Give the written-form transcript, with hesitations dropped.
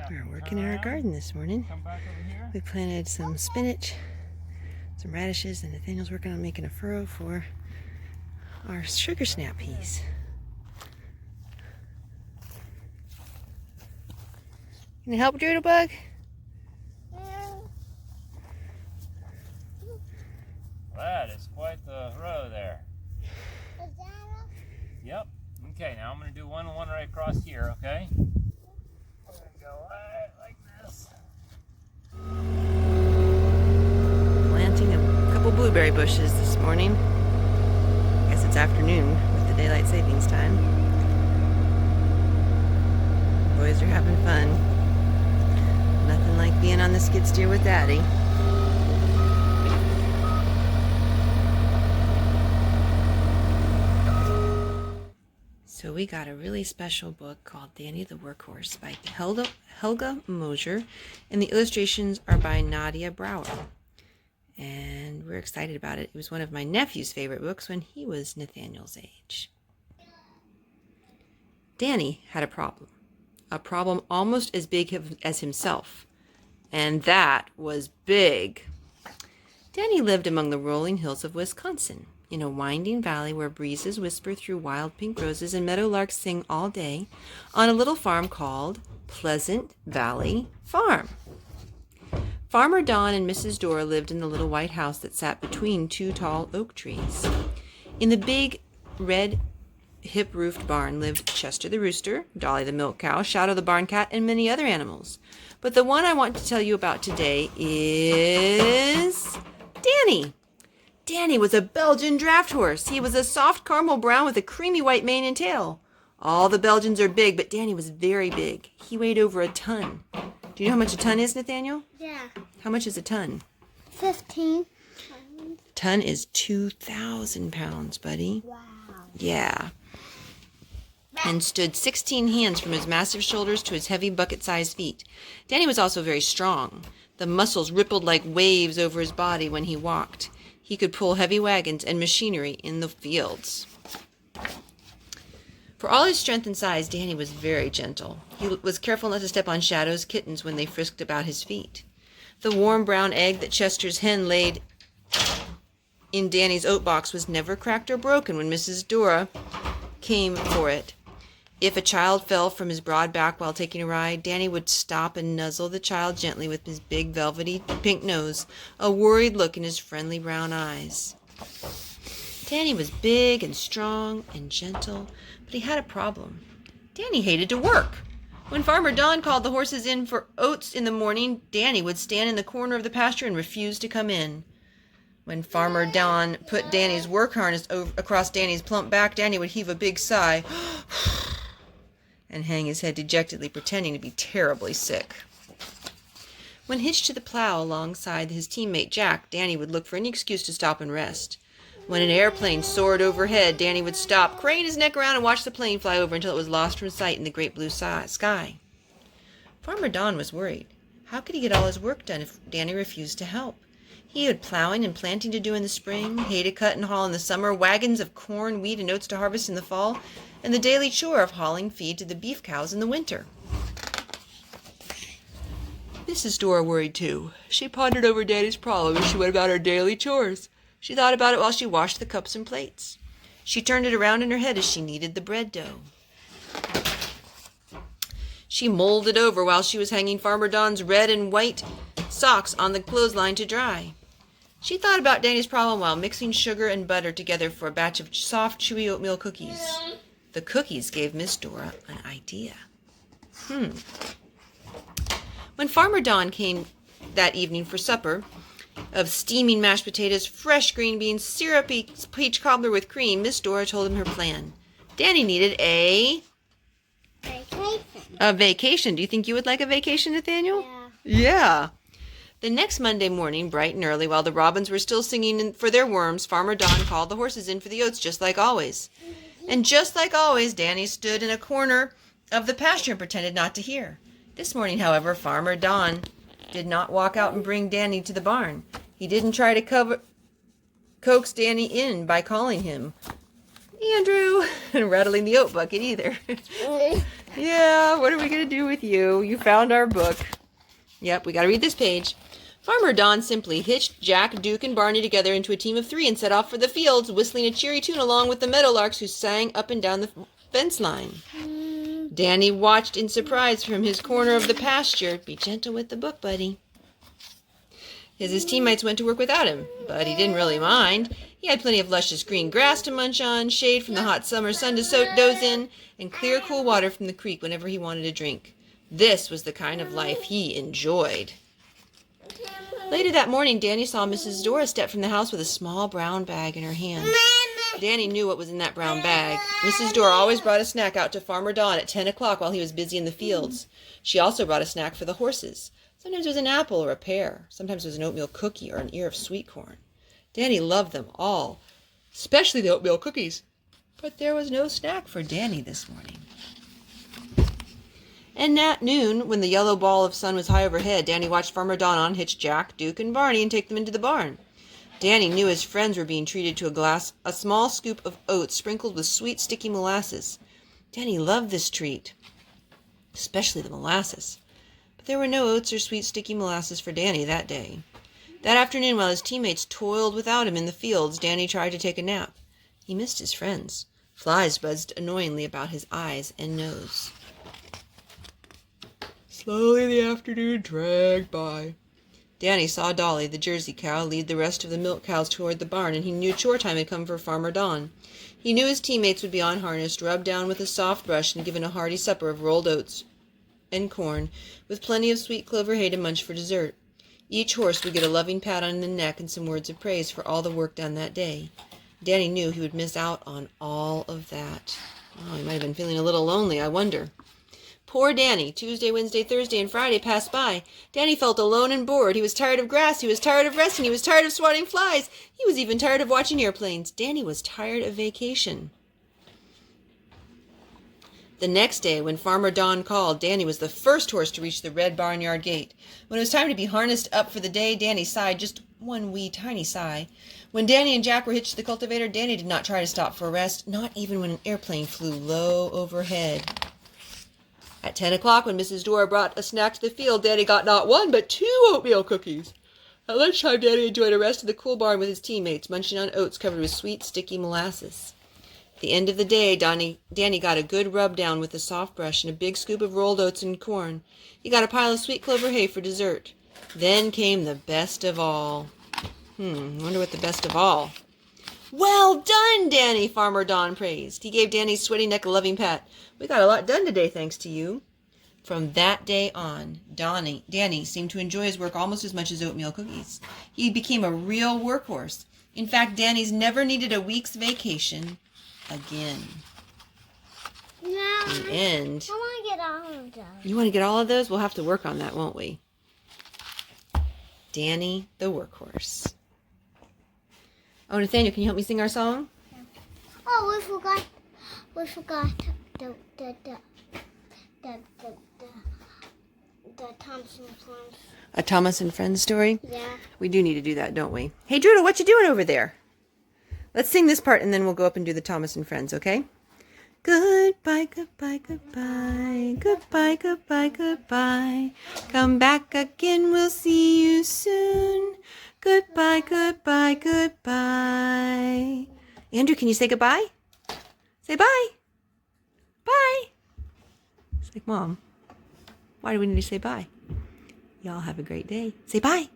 We're working in our garden this morning. We planted some spinach, some radishes, and Nathaniel's working on making a furrow for our sugar snap peas. Can you help, Doodlebug? That is quite the row there. Yep. Okay, now I'm going to do one right across here, okay? I'm going to go right like this. Planting a couple blueberry bushes this morning. I guess it's afternoon with the daylight savings time. Boys are having fun. Nothing like being on the skid steer with Daddy. So we got a really special book called Danny the Workhorse by Helga Mosier, and the illustrations are by Nadia Brower. And we're excited about it. It was one of my nephew's favorite books when he was Nathaniel's age. Danny had a problem almost as big as himself, and that was big. Danny lived among the rolling hills of Wisconsin, in a winding valley where breezes whisper through wild pink roses and meadowlarks sing all day, on a little farm called Pleasant Valley Farm. Farmer Don and Mrs. Dora lived in the little white house that sat between two tall oak trees. In the big red hip-roofed barn lived Chester the rooster, Dolly the milk cow, Shadow the barn cat, and many other animals. But the one I want to tell you about today is Danny. Danny was a Belgian draft horse. He was a soft caramel brown with a creamy white mane and tail. All the Belgians are big, but Danny was very big. He weighed over a ton. Do you know how much a ton is, Nathaniel? Yeah. How much is a ton? 15 pounds. Ton is 2,000 pounds, buddy. Wow. Yeah. And stood 16 hands from his massive shoulders to his heavy bucket-sized feet. Danny was also very strong. The muscles rippled like waves over his body when he walked. He could pull heavy wagons and machinery in the fields. For all his strength and size, Danny was very gentle. He was careful not to step on Shadow's kittens when they frisked about his feet. The warm brown egg that Chester's hen laid in Danny's oat box was never cracked or broken when Mrs. Dora came for it. If a child fell from his broad back while taking a ride, Danny would stop and nuzzle the child gently with his big velvety pink nose, a worried look in his friendly brown eyes. Danny was big and strong and gentle, but he had a problem. Danny hated to work. When Farmer Don called the horses in for oats in the morning, Danny would stand in the corner of the pasture and refuse to come in. When Farmer Don put Danny's work harness across Danny's plump back, Danny would heave a big sigh and hang his head dejectedly, pretending to be terribly sick. When hitched to the plow alongside his teammate Jack, Danny would look for any excuse to stop and rest. When an airplane soared overhead, Danny would stop, crane his neck around, and watch the plane fly over until it was lost from sight in the great blue sky. Farmer Don was worried. How could he get all his work done if Danny refused to help? He had plowing and planting to do in the spring, hay to cut and haul in the summer, wagons of corn, wheat, and oats to harvest in the fall, and the daily chore of hauling feed to the beef cows in the winter. Mrs. Dora worried too. She pondered over Danny's problem as she went about her daily chores. She thought about it while she washed the cups and plates. She turned it around in her head as she kneaded the bread dough. She mulled it over while she was hanging Farmer Don's red and white socks on the clothesline to dry. She thought about Danny's problem while mixing sugar and butter together for a batch of soft, chewy oatmeal cookies. The cookies gave Miss Dora an idea. When Farmer Don came that evening for supper of steaming mashed potatoes, fresh green beans, syrupy peach cobbler with cream, Miss Dora told him her plan. Danny needed a vacation. Do you think you would like a vacation, Nathaniel? Yeah. The next Monday morning, bright and early, while the robins were still singing for their worms, Farmer Don called the horses in for the oats just like always. And just like always, Danny stood in a corner of the pasture and pretended not to hear. This morning, however, Farmer Don did not walk out and bring Danny to the barn. He didn't try to coax Danny in by calling him Andrew and rattling the oat bucket either. Yeah, what are we going to do with you? You found our book. Yep, we got to read this page. Farmer Don simply hitched Jack, Duke, and Barney together into a team of 3 and set off for the fields, whistling a cheery tune along with the meadowlarks who sang up and down the fence line. Danny watched in surprise from his corner of the pasture. Be gentle with the book, buddy. His teammates went to work without him, but he didn't really mind. He had plenty of luscious green grass to munch on, shade from the hot summer sun to doze in, and clear, cool water from the creek whenever he wanted a drink. This was the kind of life he enjoyed. Later that morning, Danny saw Mrs. Dora step from the house with a small brown bag in her hand. Danny knew what was in that brown bag. Mrs. Dora always brought a snack out to Farmer Don at 10 o'clock while he was busy in the fields. She also brought a snack for the horses. Sometimes it was an apple or a pear. Sometimes it was an oatmeal cookie or an ear of sweet corn. Danny loved them all, especially the oatmeal cookies. But there was no snack for Danny this morning. And at noon, when the yellow ball of sun was high overhead, Danny watched Farmer Don unhitch Jack, Duke, and Barney and take them into the barn. Danny knew his friends were being treated to a small scoop of oats sprinkled with sweet, sticky molasses. Danny loved this treat, especially the molasses. But there were no oats or sweet, sticky molasses for Danny that day. That afternoon, while his teammates toiled without him in the fields, Danny tried to take a nap. He missed his friends. Flies buzzed annoyingly about his eyes and nose. Slowly the afternoon dragged by. Danny saw Dolly, the Jersey cow, lead the rest of the milk cows toward the barn, and he knew chore time had come for Farmer Don. He knew his teammates would be unharnessed, rubbed down with a soft brush, and given a hearty supper of rolled oats and corn, with plenty of sweet clover hay to munch for dessert. Each horse would get a loving pat on the neck and some words of praise for all the work done that day. Danny knew he would miss out on all of that. Oh, he might have been feeling a little lonely, I wonder. Poor Danny. Tuesday, Wednesday, Thursday, and Friday passed by. Danny felt alone and bored. He was tired of grass. He was tired of resting. He was tired of swatting flies. He was even tired of watching airplanes. Danny was tired of vacation. The next day, when Farmer Don called, Danny was the first horse to reach the red barnyard gate. When it was time to be harnessed up for the day, Danny sighed, just one wee tiny sigh. When Danny and Jack were hitched to the cultivator, Danny did not try to stop for a rest, not even when an airplane flew low overhead. At 10 o'clock, when Mrs. Dora brought a snack to the field, Danny got not 1, but 2 oatmeal cookies. At lunchtime, Danny enjoyed a rest in the cool barn with his teammates, munching on oats covered with sweet, sticky molasses. At the end of the day, Danny got a good rub down with a soft brush and a big scoop of rolled oats and corn. He got a pile of sweet clover hay for dessert. Then came the best of all. Wonder what the best of all. Well done, Danny, Farmer Don praised. He gave Danny's sweaty neck a loving pat. We got a lot done today, thanks to you. From that day on, Danny seemed to enjoy his work almost as much as oatmeal cookies. He became a real workhorse. In fact, Danny's never needed a week's vacation again. No, The end. I want to get all of those. You want to get all of those? We'll have to work on that, won't we? Danny the workhorse. Oh, Nathaniel, can you help me sing our song? Oh, we forgot the Thomas and Friends. A Thomas and Friends story? Yeah. We do need to do that, don't we? Hey, Drew, what you doing over there? Let's sing this part and then we'll go up and do the Thomas and Friends, okay? Goodbye, goodbye, goodbye. Goodbye, goodbye, goodbye. Come back again, we'll see you soon. Goodbye, goodbye, goodbye. Andrew, can you say goodbye? Say bye. Bye. It's like, Mom, why do we need to say bye? Y'all have a great day. Say bye.